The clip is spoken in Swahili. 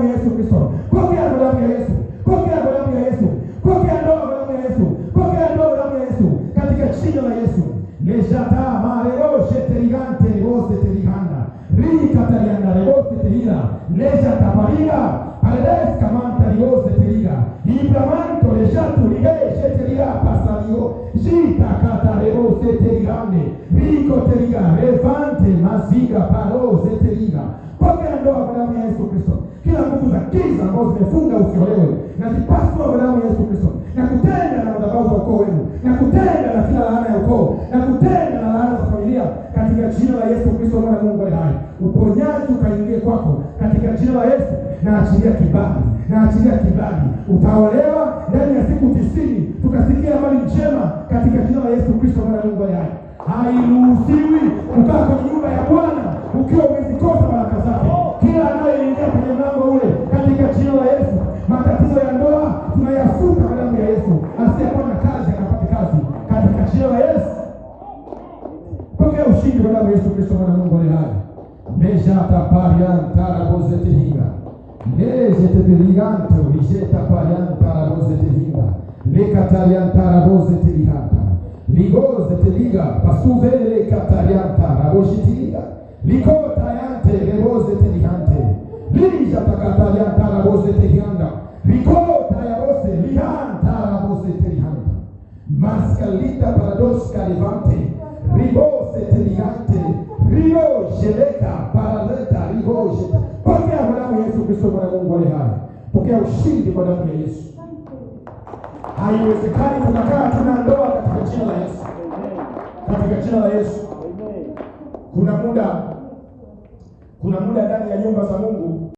damu ya Yesu Kristo. Pokea kwa damu ya Yesu. Pokea kwa damu ya Yesu. Pokea ndoa kwa damu ya Yesu. Pokea ndoa kwa damu ya Yesu. Katika jina la Yesu. Lejata marero sheterigante rose teriganda. Rika tarianda rose terira. Lejata pariga. Aledes kamanta rose teriga. Ibramanto lejatu lige sheteriga pasario. Jita kata rose terigande. Riko teriga. Levante maziga parose teriga. Pokea ndoa kwa damu ya Yesu Kristo. Kila nguvu za giza ambazo zimefunga usiolewe na zipaswa kwa damu ya Yesu Kristo, na kutenda na madhabahu za ukoo wenu, na kutenda na kila laana ya ukoo, na kutenda na laana za familia katika jina la Yesu Kristo mwana wa Mungu aliye hai. Uponyaji ukaingie kwako katika jina la Yesu. Na achilia kibali, na achilia kibali. Utaolewa ndani ya siku 90, tukasikia habari njema katika jina la Yesu Kristo mwana wa Mungu aliye hai. Hairuhusiwi kukaa kwenye nyumba ya Bwana ukiwa umezikosa baraka zake. Kila anayeingia kwenye mlango ule katika jina la Yesu, matatizo ya ndoa tunayafuta kwa damu ya Yesu. Asiyekuwa na kazi akapate kazi katika jina la Yesu. Pokea ushindi kwa damu ya Yesu Kristo mwana wa Mungu aliye hai. Mejata parian taraboze tehinga. Lejete perigante rijeta parian taraboze tehinga. Lekatarian taraboze terihanta. Ligoze teliga pasuvele katarianta rabojitiga. Likota yante reboze telihante. Lija takatarianta raboze telihanda. Likota yarose lihanta raboze telihanda. Maskalita paradoska levante. Ribose telihante. Rio jeleka paraleta riboje. Pokea kwa damu ya Yesu Kristo mwana wa Mungu aliye hai. Pokea ushindi kwa damu ya Yesu. Haiwezekani tunakaa tuna ndoa katika jina la Yesu. Katika jina la Yesu. Kuna muda ndani ya nyumba za Mungu